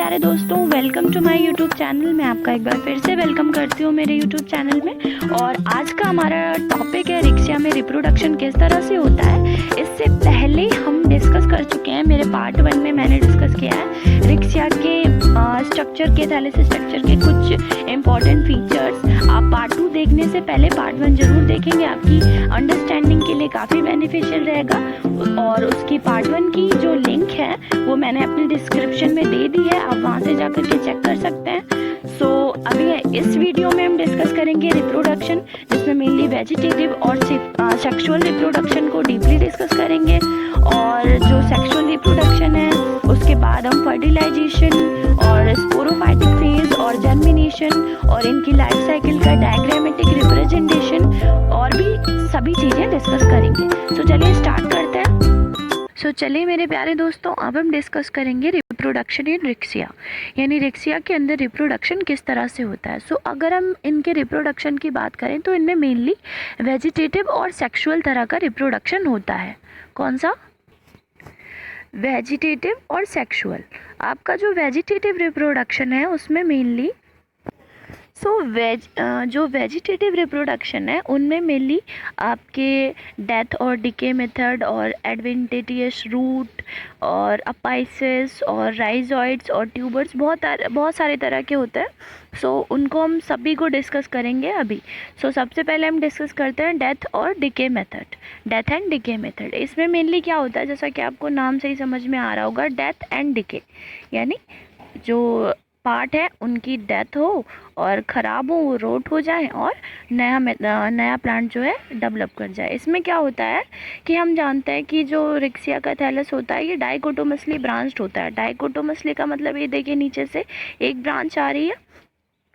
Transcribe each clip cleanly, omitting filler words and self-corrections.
प्यारे दोस्तों, welcome to my YouTube channel. मैं आपका एक बार फिर से वेलकम करती हूँ मेरे यूट्यूब चैनल में। और आज का हमारा टॉपिक है रिक्सिया में रिप्रोडक्शन किस तरह से होता है। इससे पहले हम डिस्कस कर चुके हैं, मेरे पार्ट 1 में मैंने डिस्कस किया है रिक्सिया के स्ट्रक्चर के, थैलेस स्ट्रक्चर के कुछ इम्पॉर्टेंट फीचर्स। आप पार्ट 2 देखने से पहले पार्ट 1 जरूर देखेंगे, आपकी अंडरस्टैंडिंग के लिए काफ़ी बेनिफिशियल रहेगा। और उसकी पार्ट 1 की जो लिंक है वो मैंने अपनी डिस्क्रिप्शन में दे दी है, आप वहाँ से जाकर के चेक कर सकते हैं। अभी इस वीडियो में हम डिस्कस करेंगे रिप्रोडक्शन, जिसमें मेनली वेजिटेटिव और सेक्सुअल रिप्रोडक्शन को डीपली डिस्कस करेंगे। और जो सेक्सुअल रिप्रोडक्शन है उसके बाद हम फर्टिलाइजेशन और स्पोरोफाइटिक फेज और जर्मिनेशन और इनकी लाइफ साइकिल का डायग्रामेटिक रिप्रेजेंटेशन और भी सभी चीज़ें डिस्कस करेंगे। तो चलिए स्टार्ट करते हैं। चलिए मेरे प्यारे दोस्तों, अब हम डिस्कस करेंगे रिप्रोडक्शन इन रिक्सिया, यानी रिक्सिया के अंदर रिप्रोडक्शन किस तरह से होता है। अगर हम इनके रिप्रोडक्शन की बात करें तो इनमें मेनली वेजिटेटिव और सेक्सुअल तरह का रिप्रोडक्शन होता है। कौन सा? वेजिटेटिव और सेक्सुअल। आपका जो वेजिटेटिव रिप्रोडक्शन है उसमें मेनली जो वेजिटेटिव रिप्रोडक्शन है उनमें मेनली आपके डेथ और डिके मेथड और एडवेंटिशियस रूट और अपाइसिस और राइजॉइड्स और ट्यूबर्स बहुत सारे तरह के होते हैं। उनको हम सभी को डिस्कस करेंगे अभी। सबसे पहले हम डिस्कस करते हैं डेथ और decay method. Death and decay method, इसमें मेनली क्या होता है, जैसा कि आपको नाम से ही समझ में आ रहा होगा, डेथ एंड डिके, यानी जो पार्ट है उनकी डेथ हो और ख़राब हो, वो रोट हो जाए और नया प्लांट जो है डेवलप कर जाए। इसमें क्या होता है कि हम जानते हैं कि जो रिक्सिया का थैलस होता है ये डाइकोटोमसली ब्रांच्ड होता है। डाइकोटोमसली का मतलब ये देखिए, नीचे से एक ब्रांच आ रही है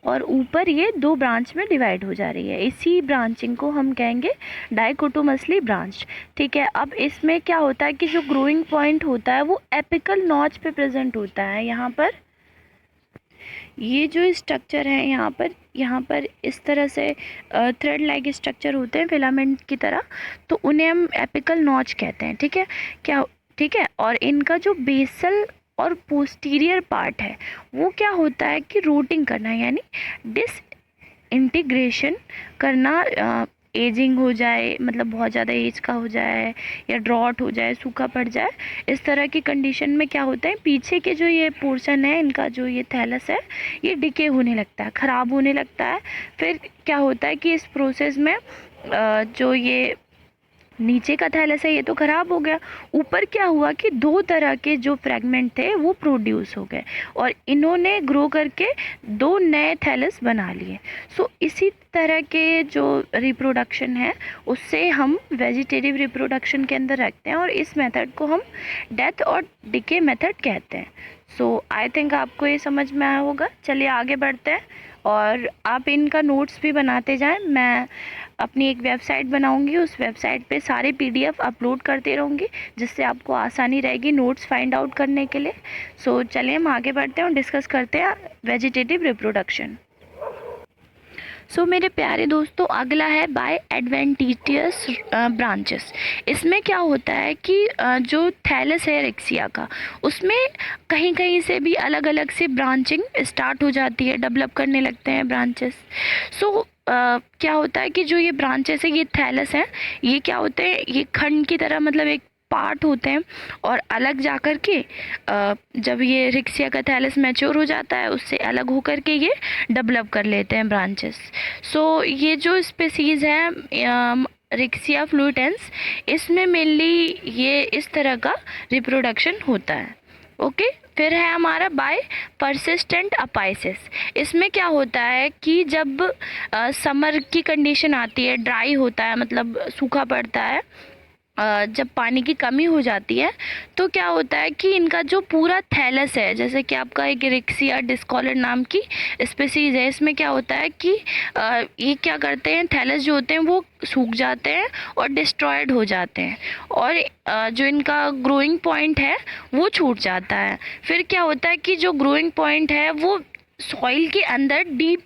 और ऊपर ये 2 ब्रांच में डिवाइड हो जा रही है। इसी ब्रांचिंग को हम कहेंगे डाइकोटोमसली ब्रांच। ठीक है, अब इसमें क्या होता है कि जो ग्रोइंग पॉइंट होता है वो एपिकल नॉच पे प्रेजेंट होता है। यहाँ पर ये जो स्ट्रक्चर है यहाँ पर इस तरह से थ्रेड लाइक स्ट्रक्चर होते हैं फिलामेंट की तरह, तो उन्हें हम एपिकल नॉच कहते हैं। ठीक है। और इनका जो बेसल और पोस्टीरियर पार्ट है वो क्या होता है कि रूटिंग करना, यानी डिसइंटीग्रेशन करना। एजिंग हो जाए, मतलब बहुत ज़्यादा एज का हो जाए या ड्रॉट हो जाए, सूखा पड़ जाए, इस तरह की कंडीशन में क्या होता है, पीछे के जो ये पोर्शन है इनका, जो ये थैलस है, ये डिके होने लगता है, ख़राब होने लगता है। फिर क्या होता है कि इस प्रोसेस में जो ये नीचे का थैलस है ये तो ख़राब हो गया, ऊपर क्या हुआ कि 2 तरह के जो फ्रेगमेंट थे वो प्रोड्यूस हो गए और इन्होंने ग्रो करके 2 नए थैलस बना लिए। इसी तरह के जो रिप्रोडक्शन है उससे हम वेजिटेटिव रिप्रोडक्शन के अंदर रखते हैं और इस मेथड को हम डेथ और डिके मेथड कहते हैं। आई थिंक आपको ये समझ में आया होगा। चलिए आगे बढ़ते हैं और आप इनका नोट्स भी बनाते जाएं। मैं अपनी एक वेबसाइट बनाऊंगी, उस वेबसाइट पे सारे PDF अपलोड करते रहूँगी, जिससे आपको आसानी रहेगी नोट्स फाइंड आउट करने के लिए। चलिए हम आगे बढ़ते हैं और डिस्कस करते हैं वेजिटेटिव रिप्रोडक्शन। मेरे प्यारे दोस्तों, अगला है बाय एडवेंटिशियस ब्रांचेस। इसमें क्या होता है कि जो थैलस है रिक्सिया का, उसमें कहीं कहीं से भी अलग अलग से ब्रांचिंग स्टार्ट हो जाती है, डेवलप करने लगते हैं ब्रांचेस। क्या होता है कि जो ये ब्रांचेस है, ये थैलस हैं, ये क्या होते हैं, ये खंड की तरह, मतलब एक पार्ट होते हैं और अलग जाकर के जब ये रिक्सिया का थैलस मैच्योर हो जाता है उससे अलग होकर के ये डेवलप कर लेते हैं ब्रांचेस। ये जो स्पीसीज़ है रिक्सिया फ्लुइटेंस, इसमें मेनली ये इस तरह का रिप्रोडक्शन होता है। ओके, फिर है हमारा बाय परसिस्टेंट अपाइसिस। इसमें क्या होता है कि जब समर की कंडीशन आती है, ड्राई होता है, मतलब सूखा पड़ता है, जब पानी की कमी हो जाती है, तो क्या होता है कि इनका जो पूरा थैलस है, जैसे कि आपका एक रिक्सिया डिस्कॉलर नाम की स्पीसीज है, इसमें क्या होता है कि ये क्या करते हैं, थैलस जो होते हैं वो सूख जाते हैं और डिस्ट्रॉयड हो जाते हैं और जो इनका ग्रोइंग पॉइंट है वो छूट जाता है। फिर क्या होता है कि जो ग्रोइंग पॉइंट है वो सॉइल के अंदर डीप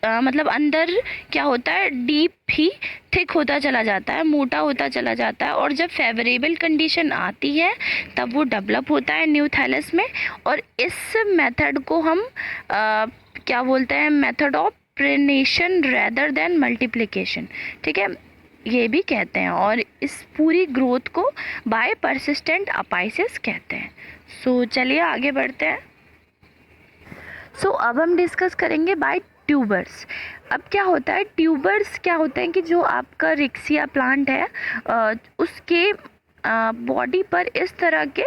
मतलब अंदर क्या होता है, डीप ही थिक होता चला जाता है, मोटा होता चला जाता है, और जब फेवरेबल कंडीशन आती है तब वो डेवलप होता है न्यू थैलस में। और इस मेथड को हम क्या बोलते हैं, method of perennation rather than multiplication, ठीक है, ये भी कहते हैं। और इस पूरी ग्रोथ को बाय परसिस्टेंट अपाइसिस कहते हैं। सो चलिए आगे बढ़ते हैं। अब हम डिस्कस करेंगे बाय ट्यूबर्स। अब क्या होता है, ट्यूबर्स क्या होते हैं कि जो आपका रिक्सिया प्लांट है उसके बॉडी पर इस तरह के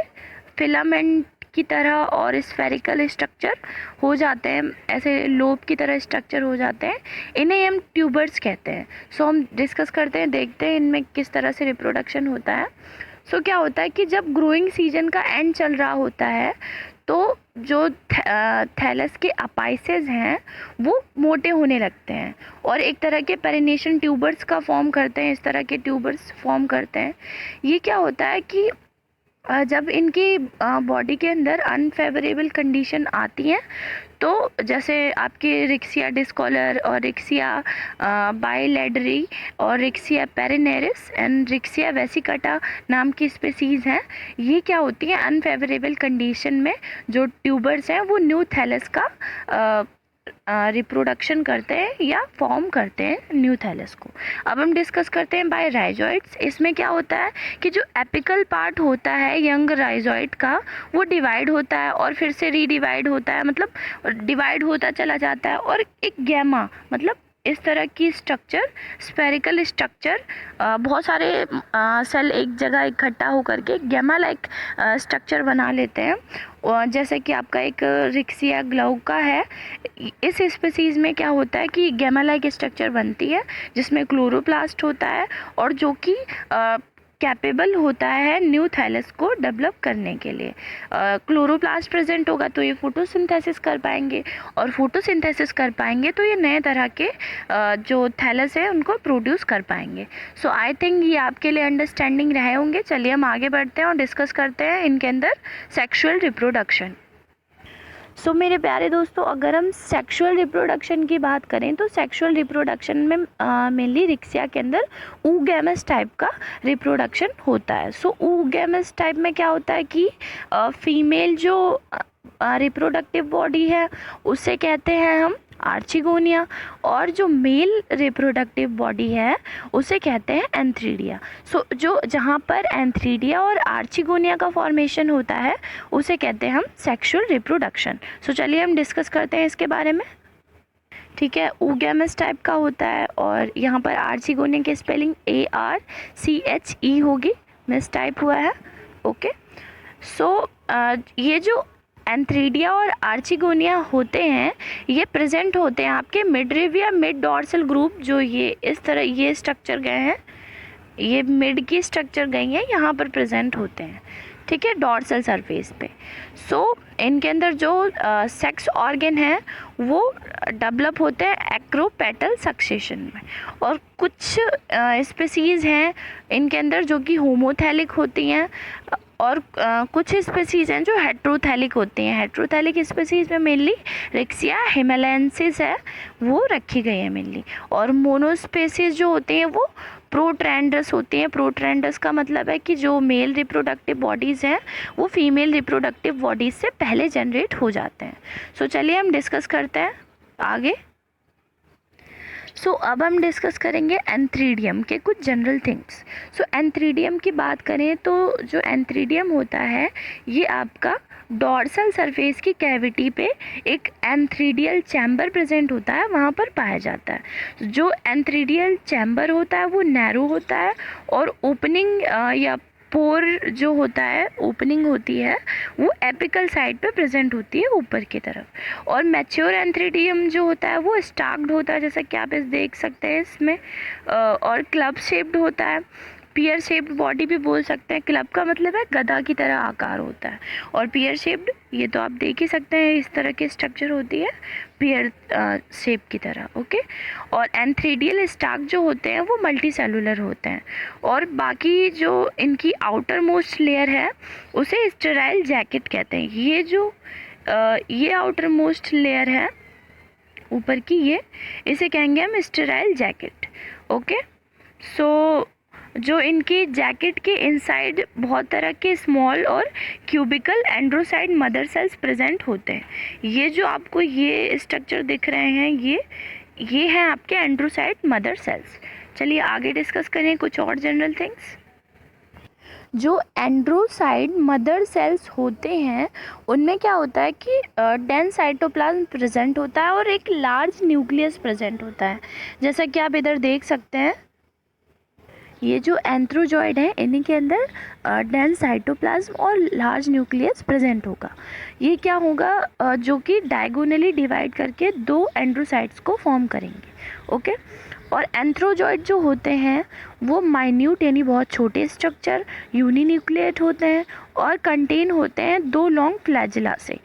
फिलामेंट की तरह और स्फेरिकल स्ट्रक्चर हो जाते हैं, ऐसे लोब की तरह स्ट्रक्चर हो जाते हैं, इन्हें हम ट्यूबर्स कहते हैं। हम डिस्कस करते हैं, देखते हैं इनमें किस तरह से रिप्रोडक्शन होता है। क्या होता है कि जब ग्रोइंग सीजन का एंड चल रहा होता है तो जो थैलस के अपाइसेस हैं वो मोटे होने लगते हैं और एक तरह के पेरिनेशन ट्यूबर्स का फॉर्म करते हैं, इस तरह के ट्यूबर्स फॉर्म करते हैं। ये क्या होता है कि जब इनकी बॉडी के अंदर अनफेवरेबल कंडीशन आती है, तो जैसे आपके रिक्सिया डिस्कॉलर और रिक्सिया बाइलेडरी और रिक्सिया पेरिनेरिस एंड रिक्सिया वेसिकटा नाम की स्पीसीज़ हैं, ये क्या होती हैं, अनफेवरेबल कंडीशन में जो ट्यूबर्स हैं वो न्यू थैलस का रिप्रोडक्शन करते हैं या फॉर्म करते हैं न्यू थैलस को। अब हम डिस्कस करते हैं बाय राइजॉइड्स। इसमें क्या होता है कि जो एपिकल पार्ट होता है यंग राइजॉइड का वो डिवाइड होता है और फिर से रीडिवाइड होता है, मतलब डिवाइड होता चला जाता है, और एक गैमा मतलब इस तरह की स्ट्रक्चर, स्फेरिकल स्ट्रक्चर, बहुत सारे सेल एक जगह इकट्ठा होकर के गैमा लाइक स्ट्रक्चर बना लेते हैं। और जैसे कि आपका एक रिक्सिया ग्लाउका है, इस स्पीसीज़ में क्या होता है कि गैमा लाइक स्ट्रक्चर बनती है जिसमें क्लोरोप्लास्ट होता है और जो कि कैपेबल होता है न्यू थैलस को डेवलप करने के लिए। क्लोरोप्लास्ट प्रेजेंट होगा तो ये फोटोसिंथेसिस कर पाएंगे, और फोटोसिंथेसिस कर पाएंगे तो ये नए तरह के जो थैलस है उनको प्रोड्यूस कर पाएंगे। आई थिंक ये आपके लिए अंडरस्टैंडिंग रहे होंगे। चलिए हम आगे बढ़ते हैं और डिस्कस करते हैं इनके अंदर सेक्सुअल रिप्रोडक्शन। मेरे प्यारे दोस्तों, अगर हम सेक्सुअल रिप्रोडक्शन की बात करें तो सेक्सुअल रिप्रोडक्शन में मेनली रिक्सिया के अंदर oogamous टाइप का रिप्रोडक्शन होता है। oogamous टाइप में क्या होता है कि फीमेल जो रिप्रोडक्टिव बॉडी है उसे कहते हैं हम आर्चिगोनिया, और जो मेल रिप्रोडक्टिव बॉडी है उसे कहते हैं एंथ्रीडिया। जो जहाँ पर एंथ्रीडिया और आर्चिगोनिया का फॉर्मेशन होता है उसे कहते हैं हम सेक्सुअल रिप्रोडक्शन। चलिए हम डिस्कस करते हैं इसके बारे में। ठीक है, oogamous टाइप का होता है और यहाँ पर आर्चिगोनिया की स्पेलिंग ARCHE होगी, मिस टाइप हुआ है। ओके, ये जो एंथ्रीडिया और आर्चिगोनिया होते हैं ये प्रेजेंट होते हैं आपके मिडरिव या मिड डॉर्सल ग्रुप, जो ये इस तरह ये स्ट्रक्चर गए हैं, ये मिड की स्ट्रक्चर गई हैं, यहाँ पर प्रेजेंट होते हैं, ठीक है, डॉर्सल सरफेस पे। इनके अंदर जो सेक्स ऑर्गन है वो डेवलप होते हैं एक्रोपेटल सक्सेशन में, और कुछ स्पीसीज़ हैं इनके अंदर जो कि होमोथैलिक होती हैं, और कुछ स्पीसीज़ हैं जो हेट्रोथैलिक होती हैं। हेट्रोथैलिक स्पीसीज़ में मेनली रिक्सिया हिमालयंसिस है वो रखी गई है मेनली, और मोनोस्पेसीज जो होती हैं वो प्रोट्रेंडस होती हैं। प्रोट्रेंडस का मतलब है कि जो मेल रिप्रोडक्टिव बॉडीज़ हैं वो फीमेल रिप्रोडक्टिव बॉडीज़ से पहले जनरेट हो जाते हैं। चलिए हम डिस्कस करते हैं आगे। अब हम डिस्कस करेंगे एंथ्रीडियम के कुछ जनरल थिंग्स। एंथ्रीडियम की बात करें तो जो एंथ्रीडियम होता है ये आपका डॉर्सल सरफेस की कैविटी पे एक एंथ्रीडियल चैम्बर प्रेजेंट होता है, वहाँ पर पाया जाता है। जो एंथ्रीडियल चैम्बर होता है वो नैरो होता है, और ओपनिंग या पोर जो होता है, ओपनिंग होती है वो एपिकल साइड पे प्रेजेंट होती है ऊपर की तरफ। और मैच्योर एंथ्रीडियम जो होता है वो स्टाक्ड होता है, जैसा कि आप इस देख सकते हैं इसमें, और क्लब शेप्ड होता है, पियर शेप्ड बॉडी भी बोल सकते हैं। क्लब का मतलब है गधा की तरह आकार होता है, और पियर शेप्ड ये तो आप देख ही सकते हैं, इस तरह की स्ट्रक्चर होती है पियर शेप की तरह। ओके, और एंथ्रीडियल स्टाक जो होते हैं वो मल्टी सेलुलर होते हैं, और बाकी जो इनकी आउटर मोस्ट लेयर है उसे स्टेराइल जैकेट कहते हैं। ये जो ये आउटर मोस्ट लेयर है ऊपर की ये, इसे कहेंगे हम स्टेराइल जैकेट। ओके, सो जो इनकी जैकेट के इनसाइड बहुत तरह के स्मॉल और क्यूबिकल एंड्रोसाइड मदर सेल्स प्रेजेंट होते हैं। ये जो आपको ये स्ट्रक्चर दिख रहे हैं, ये हैं आपके एंड्रोसाइड मदर सेल्स। चलिए आगे डिस्कस करें कुछ और जनरल थिंग्स। जो एंड्रोसाइड मदर सेल्स होते हैं उनमें क्या होता है कि डेंस साइटोप्लाज्म प्रेजेंट होता है और एक लार्ज न्यूक्लियस प्रेजेंट होता है। जैसा कि आप इधर देख सकते हैं, ये जो एंथ्रोजॉइड है इन्हीं के अंदर डेंस साइटोप्लाज्म और लार्ज न्यूक्लियस प्रेजेंट होगा। ये क्या होगा, जो कि डायगोनली डिवाइड करके दो एंड्रोसाइट्स को फॉर्म करेंगे। ओके, और एंथ्रोजॉइड जो होते हैं वो माइन्यूट यानी बहुत छोटे स्ट्रक्चर यूनिन्यूक्लिएट होते हैं और कंटेन होते हैं दो लॉन्ग फ्लैजिला से,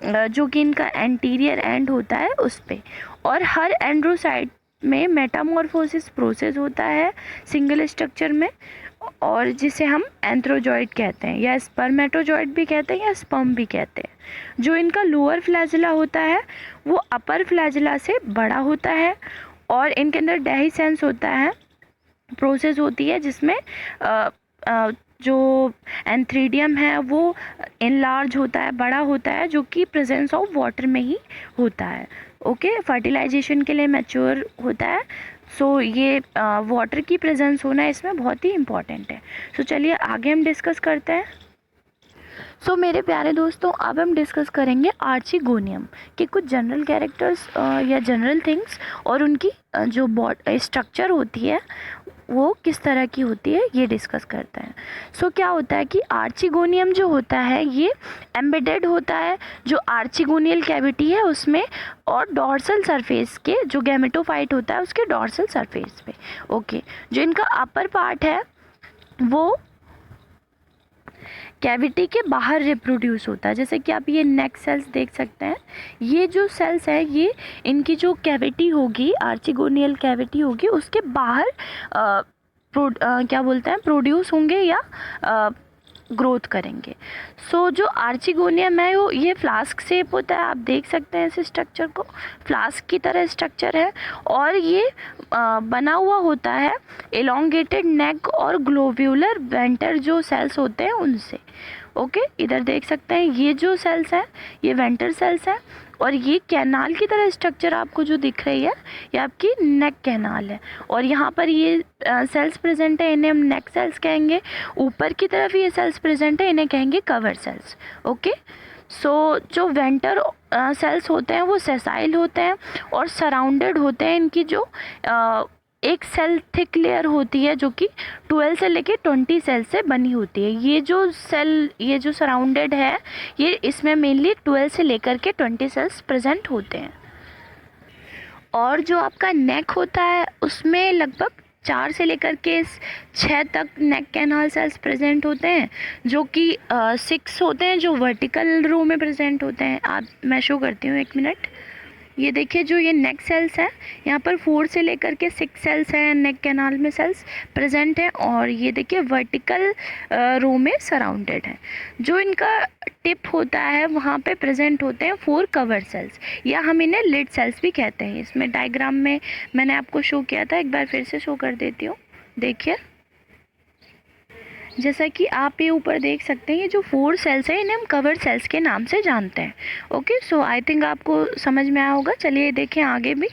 जो कि इनका एंटीरियर एंड होता है उस पे। और हर एंड्रोसाइट में मेटामॉर्फोसिस प्रोसेस होता है सिंगल स्ट्रक्चर में, और जिसे हम एंथ्रोजॉइड कहते हैं या स्पर्मेटोजॉइड भी कहते हैं या स्पर्म भी कहते हैं। जो इनका लोअर फ्लैजिला होता है वो अपर फ्लैजिला से बड़ा होता है और इनके अंदर डेहिसेंस होता है, प्रोसेस होती है जिसमें जो एंथ्रीडियम है वो इनलार्ज होता है, बड़ा होता है, जो कि प्रेजेंस ऑफ वाटर में ही होता है। ओके, फर्टिलाइजेशन के लिए मैच्योर होता है। सो ये वाटर की प्रेजेंस होना इसमें बहुत ही इम्पॉर्टेंट है। सो चलिए आगे हम डिस्कस करते हैं। सो मेरे प्यारे दोस्तों, अब हम डिस्कस करेंगे आर्चिगोनियम के कुछ जनरल कैरेक्टर्स या जनरल थिंग्स, और उनकी जो स्ट्रक्चर होती है वो किस तरह की होती है ये डिस्कस करते हैं। सो क्या होता है कि आर्चिगोनियम जो होता है ये एम्बेडेड होता है जो आर्चिगोनियल कैविटी है उसमें, और डॉर्सल सरफेस के जो गैमेटोफाइट होता है उसके डॉर्सल सरफेस पे। ओके, जो इनका अपर पार्ट है वो कैविटी के बाहर रिप्रोड्यूस होता है। जैसे कि आप ये नेक सेल्स देख सकते हैं, ये जो सेल्स हैं ये इनकी जो कैविटी होगी, आर्चिगोनियल कैविटी होगी, उसके बाहर क्या बोलते हैं प्रोड्यूस होंगे या ग्रोथ करेंगे। सो जो आर्चिगोनियम है वो ये फ्लास्क शेप होता है, आप देख सकते हैं इस स्ट्रक्चर को, फ्लास्क की तरह स्ट्रक्चर है, और ये बना हुआ होता है एलोंगेटेड नेक और ग्लोब्यूलर वेंटर जो सेल्स होते हैं उनसे। ओके, इधर देख सकते हैं ये जो सेल्स हैं ये वेंटर सेल्स हैं, और ये कैनाल की तरह स्ट्रक्चर आपको जो दिख रही है ये आपकी नेक कैनाल है, और यहाँ पर ये सेल्स प्रेजेंट है, इन्हें हम नेक सेल्स कहेंगे। ऊपर की तरफ ये सेल्स प्रेजेंट है, इन्हें कहेंगे कवर सेल्स। ओके, सो जो वेंटर सेल्स होते हैं वो सेसाइल होते हैं और सराउंडेड होते हैं, इनकी जो एक सेल थिक लेयर होती है जो कि 12 से लेके 20 सेल से बनी होती है। ये जो सेल, ये जो सराउंडेड है, ये इसमें मेनली 12 से लेकर के 20 सेल्स प्रेजेंट होते हैं। और जो आपका नेक होता है उसमें लगभग 4 से लेकर के 6 तक नेक कैनाल सेल्स प्रेजेंट होते हैं, जो कि 6 होते हैं जो वर्टिकल रो में प्रेजेंट होते हैं। मैं शो करती हूँ, 1 मिनट। ये देखिए जो ये नेक सेल्स हैं यहाँ पर 4 से लेकर के 6 सेल्स हैं नेक कैनाल में सेल्स प्रेजेंट हैं, और ये देखिए वर्टिकल रो में सराउंडेड है। जो इनका टिप होता है वहाँ पे प्रेजेंट होते हैं 4 कवर सेल्स, या हम इन्हें लिड सेल्स भी कहते हैं। इसमें डायग्राम में मैंने आपको शो किया था, एक बार फिर से शो कर देती हूँ। देखिए जैसा कि आप ये ऊपर देख सकते हैं, ये जो 4 सेल्स हैं इन्हें हम कवर सेल्स के नाम से जानते हैं। ओके, सो आई थिंक आपको समझ में आया होगा। चलिए देखें आगे भी।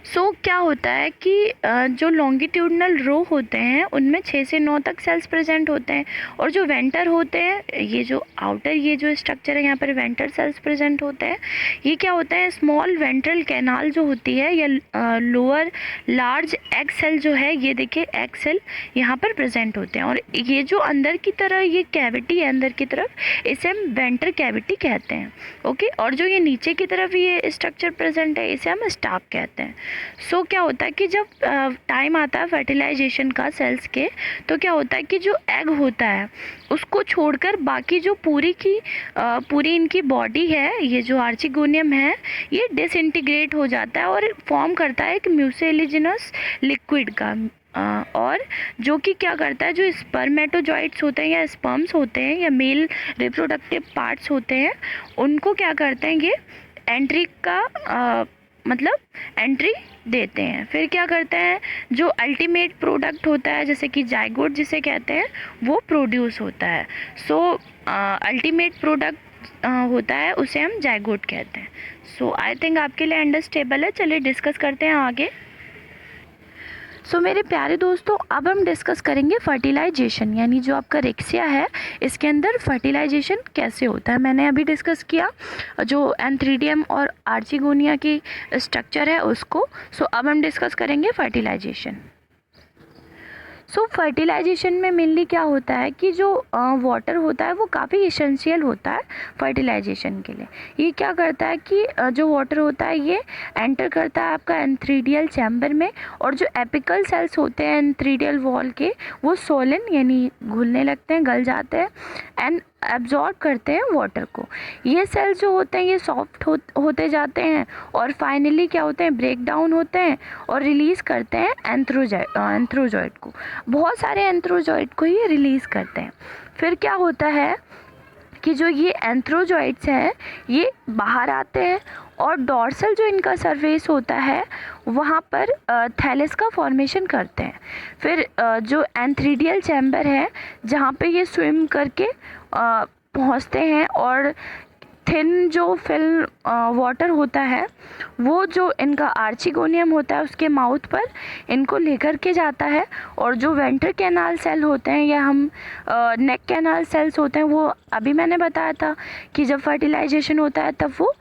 सो क्या होता है कि जो लॉन्गिट्यूडनल रो होते हैं उनमें 6 से 9 तक सेल्स प्रेजेंट होते हैं, और जो वेंटर होते हैं, ये जो आउटर ये जो स्ट्रक्चर है यहाँ पर वेंटर सेल्स प्रेजेंट होते हैं। ये क्या होता है, स्मॉल वेंट्रल कैनाल जो होती है या लोअर लार्ज एग सेल जो है, ये देखिए एग सेल यहाँ पर प्रेजेंट होते हैं, और ये जो अंदर की तरह ये कैविटी है अंदर की तरफ, इसे हम वेंटर कैविटी कहते हैं। ओके, और जो ये नीचे की तरफ ये स्ट्रक्चर प्रेजेंट है इसे हम स्टाक कहते हैं। सो क्या होता है कि जब टाइम आता है फर्टिलाइजेशन का सेल्स के, तो क्या होता है कि जो एग होता है उसको छोड़कर बाकी जो पूरी इनकी बॉडी है, ये जो आर्चिगोनियम है, ये डिसइंटीग्रेट हो जाता है और फॉर्म करता है एक म्यूसिलिजिनस लिक्विड का, और जो कि क्या करता है, जो स्पर्मेटोजॉइट्स होते हैं या स्पर्म्स होते हैं या मेल रिप्रोडक्टिव पार्ट्स होते हैं, उनको क्या करते हैं, ये एंट्री का मतलब एंट्री देते हैं। फिर क्या करते हैं, जो अल्टीमेट प्रोडक्ट होता है जैसे कि जाइगोट जिसे कहते हैं वो प्रोड्यूस होता है। सो अल्टीमेट प्रोडक्ट होता है उसे हम जाइगोट कहते हैं। सो आई थिंक आपके लिए अंडरस्टेबल है। चलिए डिस्कस करते हैं आगे। सो मेरे प्यारे दोस्तों, अब हम डिस्कस करेंगे फर्टिलाइजेशन, यानी जो आपका रेक्सिया है इसके अंदर फर्टिलाइजेशन कैसे होता है। मैंने अभी डिस्कस किया जो एंथ्रीडियम और आर्चिगोनिया की स्ट्रक्चर है उसको। सो अब हम डिस्कस करेंगे फर्टिलाइजेशन। सो फर्टिलाइजेशन में मेनली क्या होता है कि जो वाटर होता है वो काफ़ी इसेंशियल होता है फर्टिलाइजेशन के लिए। ये क्या करता है कि जो वाटर होता है ये एंटर करता है आपका एंथ्रीडियल चैम्बर में, और जो एपिकल सेल्स होते हैं एंथ्रीडियल वॉल के वो सोलन यानी घुलने लगते हैं, गल जाते हैं एंड एब्जॉर्ब करते हैं वाटर को। ये सेल्स जो होते हैं ये सॉफ्ट होते जाते हैं और फाइनली क्या होते हैं, ब्रेक डाउन होते हैं और रिलीज़ करते हैं एंथ्रोजॉइड को। बहुत सारे एंथ्रोजॉइड को ये रिलीज़ करते हैं। फिर क्या होता है कि जो ये एंथ्रोजॉइड्स हैं ये बाहर आते हैं और डॉर्सल जो इनका सरफेस होता है वहाँ पर थैलेस का फॉर्मेशन करते हैं। फिर जो एंथ्रीडियल चैम्बर है जहाँ पे ये स्विम करके पहुँचते हैं और थिन जो फिल्म वाटर होता है वो जो इनका आर्चिगोनियम होता है उसके माउथ पर इनको लेकर के जाता है। और जो वेंट्रल कैनाल सेल होते हैं या हम नेक कैनाल सेल्स होते हैं वो अभी मैंने बताया था कि जब फर्टिलाइजेशन होता है तब वो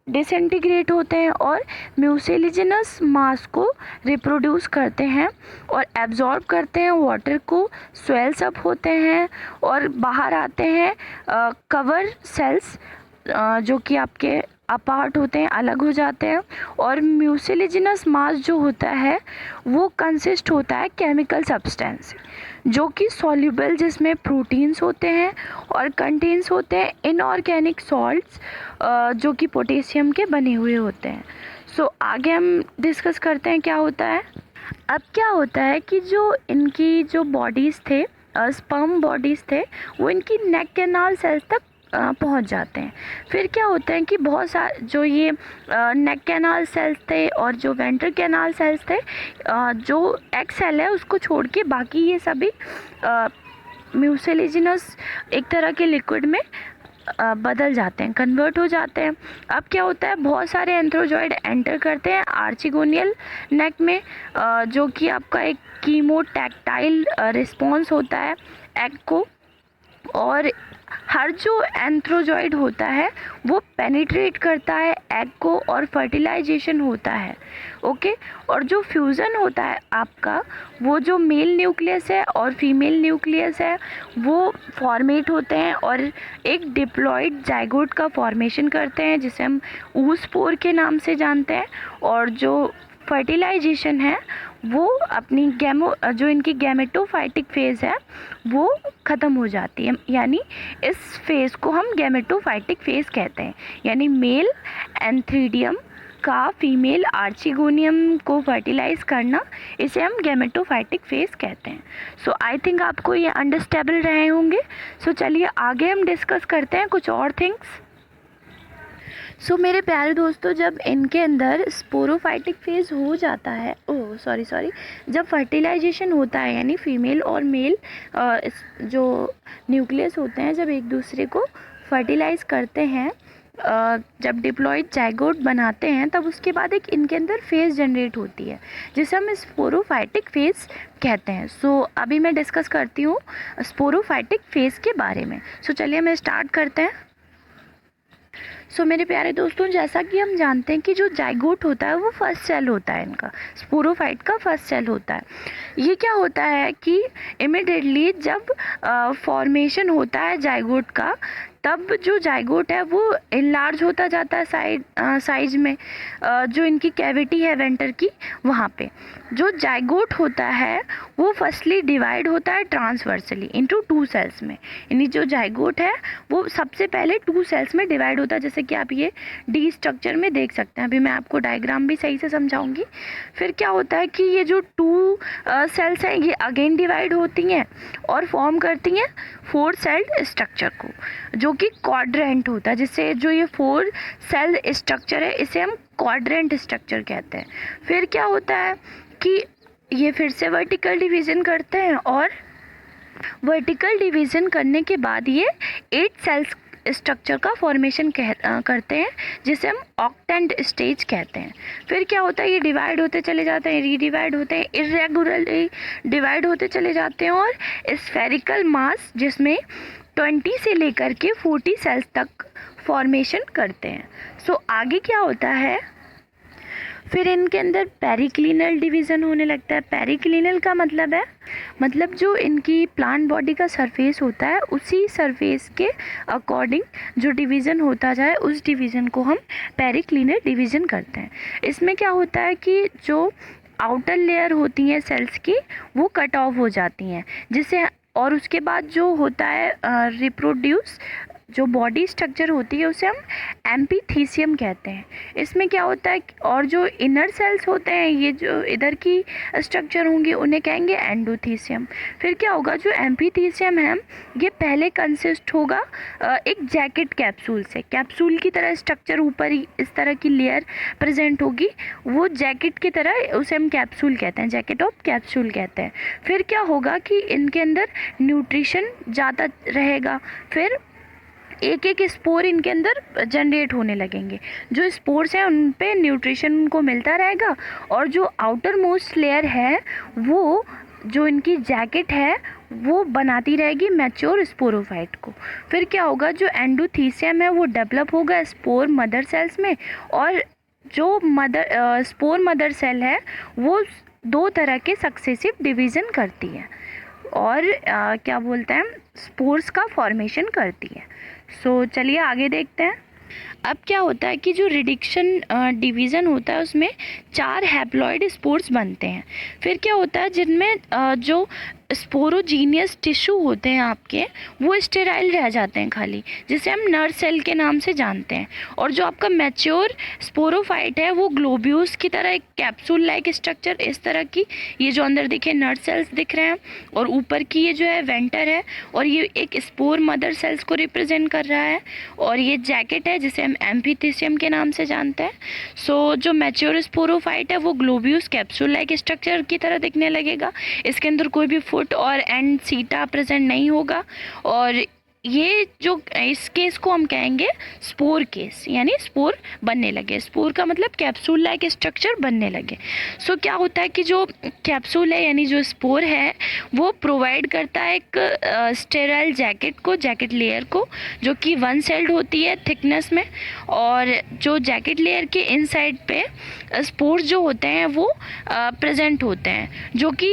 डिसइंटीग्रेट होते हैं और म्यूसिलिजिनस मास को रिप्रोड्यूस करते हैं और एब्जॉर्ब करते हैं वाटर को, स्वेल्स अप होते हैं और बाहर आते हैं कवर सेल्स जो कि आपके अपार्ट होते हैं, अलग हो जाते हैं। और म्यूसिलिजिनस मास जो होता है वो कंसिस्ट होता है केमिकल सब्सटेंस जो कि सॉल्युबल, जिसमें प्रोटीन्स होते हैं और कंटेन्स होते हैं इनऑर्गेनिक सॉल्ट्स जो कि पोटेशियम के बने हुए होते हैं। सो आगे हम डिस्कस करते हैं क्या होता है। अब क्या होता है कि जो इनकी जो बॉडीज़ थे, स्पर्म बॉडीज़ थे, वो इनकी नेक कैनाल सेल्स तक पहुंच जाते हैं। फिर क्या होता है कि बहुत सारे जो ये नेक कैनाल सेल्स थे और जो वेंट्रल कैनाल सेल्स थे, जो एग सेल है उसको छोड़ के बाकी ये सभी म्यूसिलिजिनस एक तरह के लिक्विड में बदल जाते हैं, कन्वर्ट हो जाते हैं। अब क्या होता है, बहुत सारे एंथ्रोजॉइड एंटर करते हैं आर्चिगोनियल नेक में जो कि आपका एक कीमोटैक्टाइल रिस्पॉन्स होता है एग को, और हर जो एंथ्रोजॉइड होता है वो पेनिट्रेट करता है एग को और फर्टिलाइजेशन होता है। ओके, और जो फ्यूज़न होता है आपका, वो जो मेल न्यूक्लियस है और फीमेल न्यूक्लियस है वो फॉर्मेट होते हैं और एक डिप्लॉइड जाइगोट का फॉर्मेशन करते हैं जिसे हम oospore के नाम से जानते हैं। और जो फर्टिलाइजेशन है वो अपनी जो इनकी गैमेटोफाइटिक फेज़ है वो ख़त्म हो जाती है, यानी इस फेज़ को हम गैमेटोफाइटिक फेज़ कहते हैं। यानी मेल एंथ्रीडियम का फीमेल आर्चिगोनियम को फर्टिलाइज़ करना, इसे हम गैमेटोफाइटिक फेज़ कहते हैं। सो आई थिंक आपको ये अंडरस्टेबल रहे होंगे। सो चलिए आगे हम डिस्कस करते हैं कुछ और थिंग्स। सो मेरे प्यारे दोस्तों, जब इनके अंदर स्पोरोफाइटिक फेज़ हो जाता है, जब फर्टिलाइजेशन होता है यानी फीमेल और मेल जो न्यूक्लियस होते हैं जब एक दूसरे को फर्टिलाइज़ करते हैं, जब डिप्लॉइड जाइगोट बनाते हैं, तब उसके बाद एक इनके अंदर फेज़ जनरेट होती है जिसे हम स्पोरोफाइटिक फेज़ कहते हैं। सो अभी मैं डिस्कस करती हूँ स्पोरोफाइटिक फेज़ के बारे में। सो चलिए मैं स्टार्ट करते हैं। सो मेरे प्यारे दोस्तों, जैसा कि हम जानते हैं कि जो जाइगोट होता है वो फर्स्ट सेल होता है, इनका स्पोरोफाइट का फर्स्ट सेल होता है। ये क्या होता है कि इमिडिएटली जब फॉर्मेशन होता है जाइगोट का, तब जो जाइगोट है वो इनलार्ज होता जाता है साइज में, जो इनकी कैविटी है वेंटर की वहाँ पे। जो जाइगोट होता है वो फर्स्टली डिवाइड होता है ट्रांसवर्सली इनटू 2 सेल्स में। यानी जो जाइगोट है वो सबसे पहले 2 सेल्स में डिवाइड होता है, जैसे कि आप ये डी स्ट्रक्चर में देख सकते हैं। अभी मैं आपको डायग्राम भी सही से समझाऊंगी। फिर क्या होता है कि ये जो 2 सेल्स हैं ये अगेन डिवाइड होती हैं और फॉर्म करती हैं 4 सेल्ड स्ट्रक्चर को, जो कि क्वाड्रेंट होता है, जिससे जो ये 4 सेल स्ट्रक्चर है इसे हम क्वाड्रेंट स्ट्रक्चर कहते हैं। फिर क्या होता है कि ये फिर से वर्टिकल डिवीज़न करते हैं और वर्टिकल डिवीज़न करने के बाद ये 8 सेल्स स्ट्रक्चर का फॉर्मेशन करते हैं, जिसे हम ऑक्टेंट स्टेज कहते हैं। फिर क्या होता है, ये डिवाइड होते चले जाते हैं, रीडिवाइड होते हैं, इरेगुलरली डिवाइड होते चले जाते हैं और स्फेरिकल मास जिसमें 20 से लेकर के 40 सेल्स तक फॉर्मेशन करते हैं। सो आगे क्या होता है, फिर इनके अंदर पेरिक्लिनल डिवीज़न होने लगता है। पेरिक्लिनल का मतलब है, मतलब जो इनकी प्लांट बॉडी का सरफेस होता है उसी सरफेस के अकॉर्डिंग जो डिवीज़न होता जाए उस डिवीज़न को हम पेरिक्लिनल डिवीज़न करते हैं। इसमें क्या होता है कि जो आउटर लेयर होती हैं सेल्स की वो कट ऑफ हो जाती हैं, जिससे और उसके बाद जो होता है रिप्रोड्यूस जो बॉडी स्ट्रक्चर होती है उसे हम एम्पीथीसियम कहते हैं। इसमें क्या होता है, और जो इनर सेल्स होते हैं ये जो इधर की स्ट्रक्चर होंगे उन्हें कहेंगे एंडोथीसियम। फिर क्या होगा, जो एम्पीथीसियम है ये पहले कंसिस्ट होगा एक जैकेट कैप्सूल से, कैप्सूल की तरह स्ट्रक्चर ऊपर ही इस तरह की लेयर प्रेजेंट होगी, वो जैकेट की तरह उसे हम कैप्सूल कहते हैं, जैकेट ऑफ कैप्सूल कहते हैं। फिर क्या होगा कि इनके अंदर न्यूट्रिशन ज़्यादा रहेगा, फिर एक एक स्पोर इनके अंदर जनरेट होने लगेंगे, जो स्पोर्स हैं उन पे न्यूट्रिशन उनको मिलता रहेगा और जो आउटर मोस्ट लेयर है वो जो इनकी जैकेट है वो बनाती रहेगी मैच्योर स्पोरोफाइट को। फिर क्या होगा, जो एंडोथीसियम है वो डेवलप होगा स्पोर मदर सेल्स में, और जो स्पोर मदर सेल है वो 2 तरह के सक्सेसिव डिवीज़न करती है और क्या बोलते हैं स्पोर्स का फॉर्मेशन करती है। सो चलिए आगे देखते हैं। अब क्या होता है कि जो रिडक्शन डिवीज़न होता है उसमें 4 हैप्लॉइड स्पोर्स बनते हैं। फिर क्या होता है, जिनमें जो स्पोरोजीनियस टिश्यू होते हैं आपके वो स्टेराइल रह जाते हैं खाली, जिसे हम नर सेल के नाम से जानते हैं। और जो आपका मैच्योर स्पोरोफाइट है वो ग्लोब्यूल्स की तरह एक कैप्सूल लाइक स्ट्रक्चर इस तरह की, ये जो अंदर दिखे नर सेल्स दिख रहे हैं और ऊपर की ये जो है वेंटर है और ये एक स्पोर मदर सेल्स को रिप्रेजेंट कर रहा है और ये जैकेट है जिसे हम एम्फीथीसियम के नाम से जानते हैं। सो जो मैच्योर स्पोरोफाइट है वो ग्लोब्यूल्स कैप्सूल लाइक स्ट्रक्चर की तरह दिखने लगेगा, इसके अंदर कोई भी फुट और एंड सीटा प्रेजेंट नहीं होगा और ये जो इस केस को हम कहेंगे स्पोर केस, यानी स्पोर बनने लगे। स्पोर का मतलब कैप्सूल लाइक स्ट्रक्चर बनने लगे। सो क्या होता है कि जो कैप्सूल है यानी जो स्पोर है वो प्रोवाइड करता है एक स्टेराइल जैकेट को, जैकेट लेयर को, जो कि 1 सेल्ड होती है थिकनेस में, और जो जैकेट लेयर के इनसाइड पे स्पोर्स जो होते हैं वो प्रेजेंट होते हैं, जो कि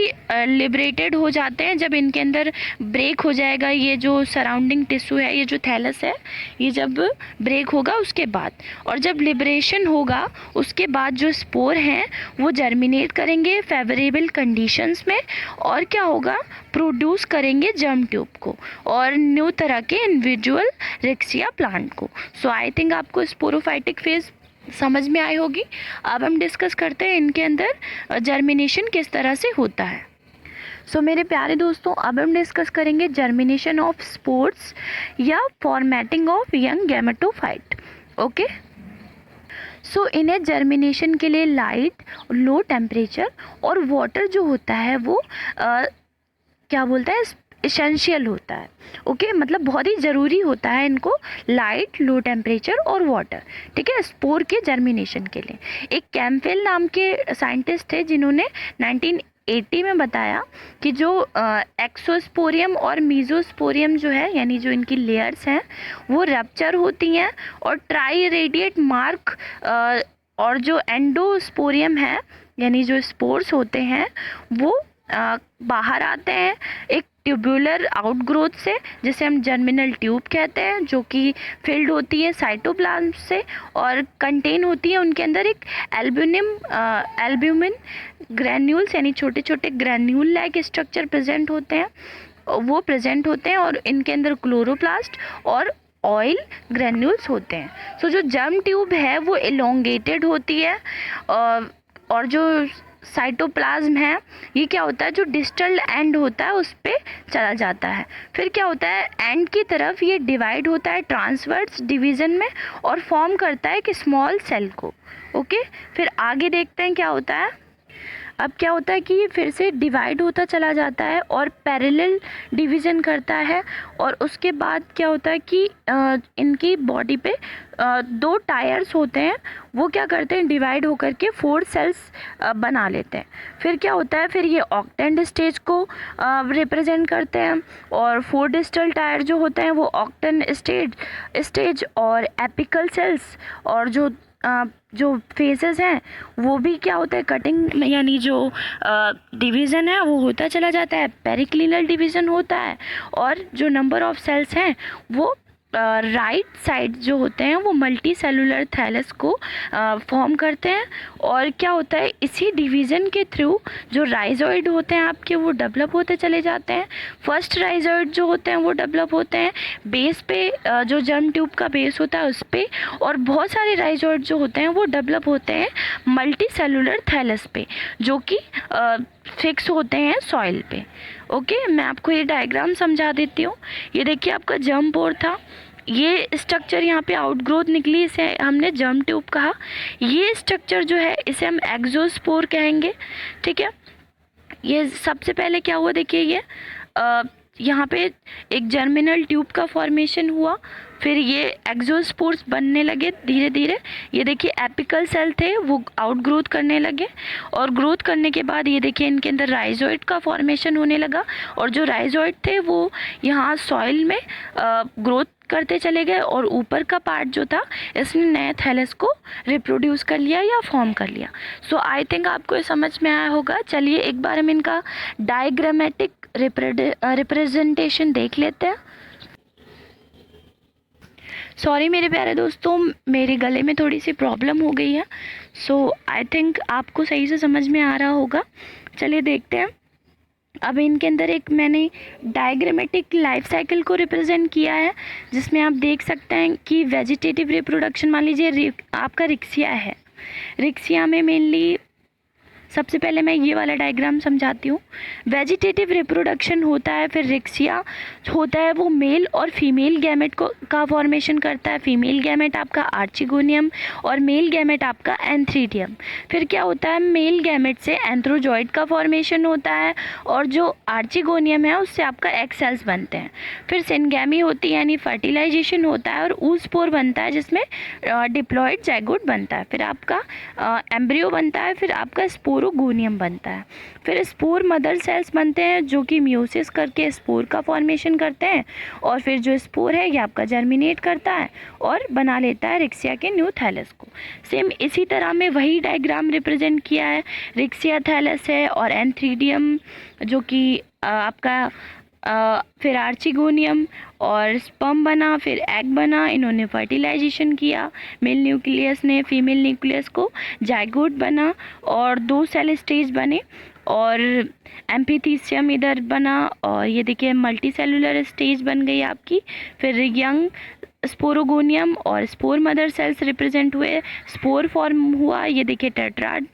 लिबरेटेड हो जाते हैं जब इनके अंदर ब्रेक हो जाएगा ये जो सराउंडिंग टिश्यू है, ये जो थैलस है, ये जब ब्रेक होगा उसके बाद, और जब लिबरेशन होगा उसके बाद जो स्पोर हैं वो जर्मिनेट करेंगे फेवरेबल कंडीशंस में और क्या होगा, प्रोड्यूस करेंगे जर्म ट्यूब को और न्यू तरह के इंडिविजुअल रिक्सिया प्लांट को। सो आई थिंक आपको स्पोरोफाइटिक फेज समझ में आई होगी। अब हम डिस्कस करते हैं इनके अंदर जर्मिनेशन किस तरह से होता है। सो मेरे प्यारे दोस्तों, अब हम डिस्कस करेंगे जर्मिनेशन ऑफ स्पोर्स या formatting of young gametophyte. Okay, so इन्हें जर्मिनेशन के लिए लाइट, लो टेम्परेचर और वाटर जो होता है वो क्या बोलते हैं एसेंशियल होता है। ओके, मतलब बहुत ही ज़रूरी होता है इनको लाइट, लो टेम्परेचर और वाटर, ठीक है, स्पोर के जर्मिनेशन के लिए। एक कैम्पबेल नाम के साइंटिस्ट थे जिन्होंने 1980 में बताया कि जो एक्सोस्पोरियम और मीजोस्पोरियम जो है यानी जो इनकी लेयर्स हैं वो रप्चर होती हैं और ट्राई रेडिएट मार्क और जो एंडोस्पोरियम है यानी जो स्पोर्स होते हैं वो बाहर आते हैं एक ट्यूबुलर आउटग्रोथ से, जिसे हम जर्मिनल ट्यूब कहते हैं, जो कि फिल्ड होती है साइटोप्लाज्म से और कंटेन होती है उनके अंदर एक एल्ब्यूमिन ग्रैन्यूल्स यानी छोटे छोटे ग्रैन्यूल लाइक स्ट्रक्चर प्रेजेंट होते हैं, वो प्रेजेंट होते हैं और इनके अंदर क्लोरोप्लास्ट और ऑयल ग्रैन्यूल्स होते हैं। सो जो जर्म ट्यूब है वो एलोंगेटेड होती है और जो साइटोप्लाज्म है ये क्या होता है, जो डिस्टल एंड होता है उस पे चला जाता है। फिर क्या होता है, एंड की तरफ ये डिवाइड होता है ट्रांसवर्स डिवीज़न में और फॉर्म करता है एक स्मॉल सेल को। ओके, फिर आगे देखते हैं क्या होता है। अब क्या होता है कि ये फिर से डिवाइड होता चला जाता है और पैरेलल डिवीज़न करता है, और उसके बाद क्या होता है कि इनकी बॉडी पे 2 टायर्स होते हैं, वो क्या करते हैं, डिवाइड होकर के 4 सेल्स बना लेते हैं। फिर क्या होता है, फिर ये ऑक्टेंट स्टेज को रिप्रेजेंट करते हैं, और 4 डिस्टल टायर जो होते हैं वो ऑक्टेंट स्टेज और एपिकल सेल्स, और जो फेसेस हैं वो भी क्या होता है, कटिंग यानी जो डिवीज़न है वो होता चला जाता है, पेरिक्लिनल डिवीज़न होता है, और जो नंबर ऑफ सेल्स हैं वो राइट साइड जो होते हैं वो मल्टी सेलुलर थैलस को फॉर्म करते हैं। और क्या होता है, इसी डिवीज़न के थ्रू जो राइजोइड होते हैं आपके वो डेवलप होते चले जाते हैं। फर्स्ट राइजोइड जो होते हैं वो डेवलप होते हैं बेस पे, जो जर्म ट्यूब का बेस होता है उस पे, और बहुत सारे राइजोइड जो होते हैं वो डेवलप होते हैं मल्टी सेलुलर थैलस पे, जो कि फिक्स होते हैं सॉइल पे। ओके, मैं आपको ये डायग्राम समझा देती हूँ। ये देखिए आपका जर्म पोर था, ये स्ट्रक्चर यहाँ पे आउटग्रोथ निकली, इसे हमने जर्म ट्यूब कहा। ये स्ट्रक्चर जो है इसे हम एक्सोस्पोर कहेंगे। ठीक है, ये सबसे पहले क्या हुआ, देखिए ये यहाँ पे एक जर्मिनल ट्यूब का फॉर्मेशन हुआ, फिर ये एक्सोस्पोर्स बनने लगे धीरे धीरे। ये देखिए एपिकल सेल थे वो आउटग्रोथ करने लगे, और ग्रोथ करने के बाद ये देखिए इनके अंदर राइजोइड का फॉर्मेशन होने लगा, और जो राइजोइड थे वो यहाँ सॉइल में ग्रोथ करते चले गए, और ऊपर का पार्ट जो था इसने नए थैलस को रिप्रोड्यूस कर लिया या फॉर्म कर लिया। सो आई थिंक आपको ये समझ में आया होगा। चलिए एक बार हम इनका डायग्रामेटिक रिप्रेजेंटेशन देख लेते हैं। सॉरी मेरे प्यारे दोस्तों, मेरे गले में थोड़ी सी प्रॉब्लम हो गई है, सो आई थिंक आपको सही से समझ में आ रहा होगा। चलिए देखते हैं। अब इनके अंदर एक मैंने डायग्रामेटिक लाइफ साइकिल को रिप्रेजेंट किया है, जिसमें आप देख सकते हैं कि वेजिटेटिव रिप्रोडक्शन, मान लीजिए आपका रिक्सिया है। रिक्सिया में मेनली सबसे पहले मैं ये वाला डायग्राम समझाती हूँ। वेजिटेटिव रिप्रोडक्शन होता है, फिर रिक्सिया होता है वो मेल और फीमेल गैमेट का फॉर्मेशन करता है। फीमेल गैमेट आपका आर्चिगोनियम और मेल गैमेट आपका एंथ्रीडियम। फिर क्या होता है, मेल गैमेट से एंथ्रोजॉइड का फॉर्मेशन होता है, और जो आर्चिगोनियम है उससे आपका एग सेल्स बनते हैं। फिर सिनगैमी होती है यानी फर्टिलाइजेशन होता है, और ऊस्पोर बनता है जिसमें डिप्लॉयड जाइगोट बनता है। फिर आपका एम्ब्रियो बनता है, फिर आपका स्पोरोगोनियम बनता है। फिर स्पोर मदर सेल्स बनते हैं जो कि मियोसिस करके स्पोर का फॉर्मेशन करते हैं, और फिर जो स्पोर है ये आपका जर्मिनेट करता है और बना लेता है रिक्सिया के न्यू थैलस को। सेम इसी तरह में वही डायग्राम रिप्रेजेंट किया है। रिक्सिया थैलस है और एंथ्रीडियम जो कि आपका फिर आर्चिगोनियम और स्पर्म बना, फिर एग बना, इन्होंने फर्टिलाइजेशन किया। मेल न्यूक्लियस ने फीमेल न्यूक्लियस को जाइगोट बना, और 2 सेल स्टेज बने, और एम्फीथीसियम इधर बना, और ये देखिए मल्टी सेलुलर स्टेज बन गई आपकी। फिर यंग स्पोरोगोनियम और स्पोर मदर सेल्स रिप्रेजेंट हुए, स्पोर फॉर्म हुआ, ये देखिए टेट्राड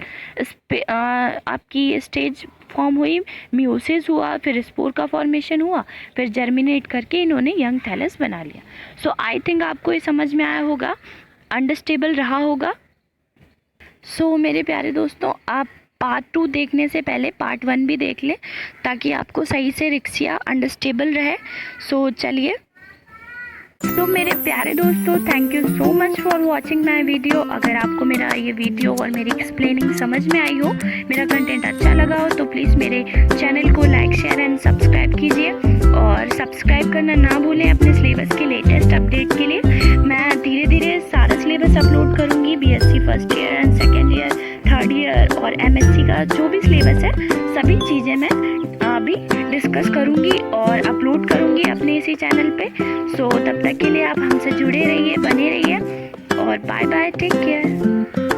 आपकी स्टेज फॉर्म हुई, मियोसिस हुआ, फिर स्पोर का फॉर्मेशन हुआ, फिर जर्मिनेट करके इन्होंने यंग थैलस बना लिया। सो आई थिंक आपको ये समझ में आया होगा, अंडरस्टेबल रहा होगा। सो मेरे प्यारे दोस्तों, आप पार्ट 2 देखने से पहले पार्ट 1 भी देख लें ताकि आपको सही से रिक्सिया अंडरस्टेबल रहे। सो चलिए। तो मेरे प्यारे दोस्तों, thank you so much for watching my video. अगर आपको मेरा ये वीडियो और मेरी एक्सप्लेनिंग समझ में आई हो, मेरा कंटेंट अच्छा लगा हो, तो प्लीज़ मेरे चैनल को लाइक शेयर एंड सब्सक्राइब कीजिए, और सब्सक्राइब करना ना भूलें अपने सिलेबस के लेटेस्ट अपडेट के लिए। मैं धीरे धीरे सारा सिलेबस अपलोड करूँगी, BSc first year and second year, third year और MSc का जो भी सिलेबस है सभी चीज़ें मैं अभी डिस्कस करूँगी और अपलोड करूँगी अपने इसी चैनल पे। सो तब तक के लिए आप हमसे जुड़े रहिए, बने रहिए, और बाय बाय, टेक केयर।